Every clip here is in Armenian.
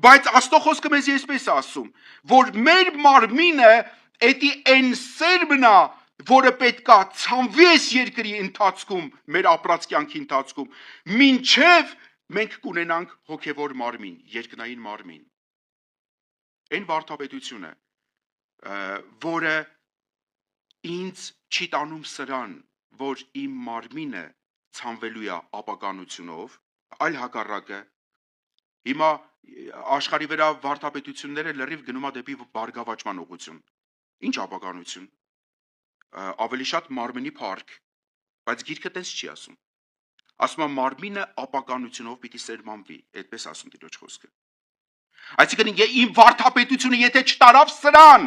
Բայց Աստծո խոսքը մեզ այսպես ասում, որ մեր մարմինը էդի այն սերմն է, որը պետքա ցանվի այս երկրի ընթացքում, մեր ապրած կյանքի ընթացքում, մինչև մենք կունենանք հոգևոր մարմին, երկնային մարմին։ Այն վարդապետությունը, որը ինձ չի տանում սրան, որ իմ մարմինը ցանվելու է ապականությունով, այլ հակառակը, հիմա աշխարհի վրա վարդապետությունները լրիվ գնում է դեպի բարգավաճման ուղղություն։ Ինչ ապականություն։ Ավելի շատ մարմնի փառք, բայց գիրքը տես չի ասում։ Ասում է մարմինը ապականությունով պիտի սերմանվի, այդպես ասում Տիրոջ խոսքը։ Այսինքն իմ վարդապետությունը եթե չտարավ սրան,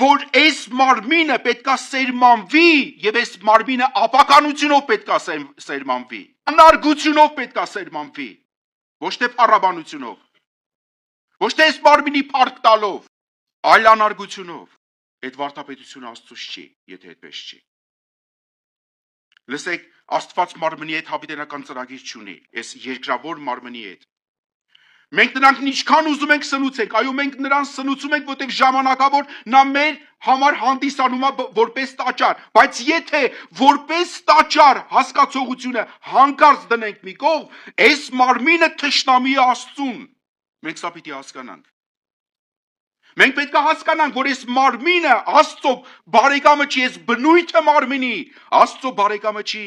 որ այս մարմինը պետքա սերմանվի եւ այս մարմինը ապականությունով պետքա սերմանվի, անարգությունով պետքա սերմանվի, ոչ թե փառաբանությունով, ոչ թե այս մարմինի փառք տալով, այլ անարգությունով, այդ վարդապետությունը Աստծուց չի, եթե այդպես չի։ Լսեք, Աստված մարմնի հետ հավիտենական ծրագիր չունի, այս երկրավոր մարմնի հետ։ Մենք նրանք ինչքան ուզում ենք սնուցենք, այո մենք նրան սնուցում ենք, որտեղ ժամանակավոր նա մեր համար հանդիսանում է որպես տաճար, բայց եթե որպես տաճար հասկացողությունը հանկարծ դնենք մի կողմ, այս մարմինը թշնամի է Աստծուն։ Մենք սա պիտի հասկանանք։ Մենք պետք է հասկանանք, որ այս մարմինը Աստծո բարեկամը չի, այս բնույթը մարմինի Աստծո բարեկամը չի։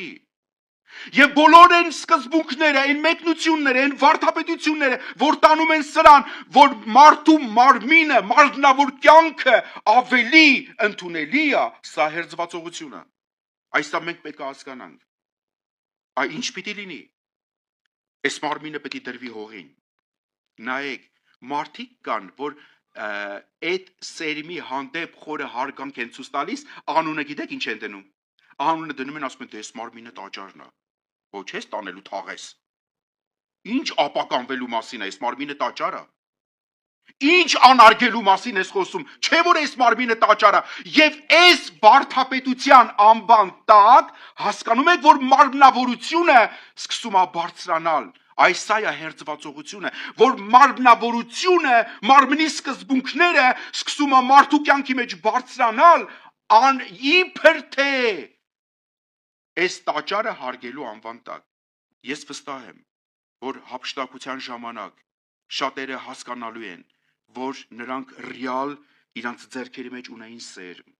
Եվ բոլոր այն սկզբունքները, այն մեկնությունները, այն վարդապետությունները, որ տանում են սրան, որ մարդու մարմինը, մարմնավոր կյանքը ավելի ընդունելի է, սա հերձվածողություն է։ Այսա մենք պետք է հասկանանք։ Այ ինչ պիտի լինի։ Այս մարմինը պետք է դրվի հողին։ Նայեք, մարդիկ կան, որ այդ սերմի հանդեպ խորը հարգանք են ցույց տալիս, անունը գիտեք ինչ են դնում։ Անունը դնում են, ասում են, դե այս մարմինը տաճարն է։ Ոչ ես տանելու թաղես։ Ինչ ապականվելու մասին է այս մարմինը տաճարը։ Ինչ անարգելու մասին ես խոսում, չէ որ այս մարմինը տաճարը, եւ այս վարդապետության անվան տակ հասկանում եք, որ մարմնավորությունը սկսում է բարձրանալ։ Այս է հերձվածողությունը, որ մարմնավորությունը, մարմնի սկզբունքները սկսում է մարդու կյանքի մեջ բարձրանալ, իբր թե այս տաճարը հարգելու անվան տակ։ Ես վստահ եմ, որ հափշտակության ժամանակ շատերը հասկանալու են, որ նրանք ռեալ իրանց ձեռքերի մեջ ունեին սերմ,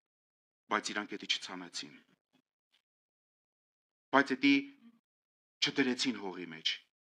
բայց իրանք դա չցանեցին։ Բայց դա չդրեցին հողի մեջ։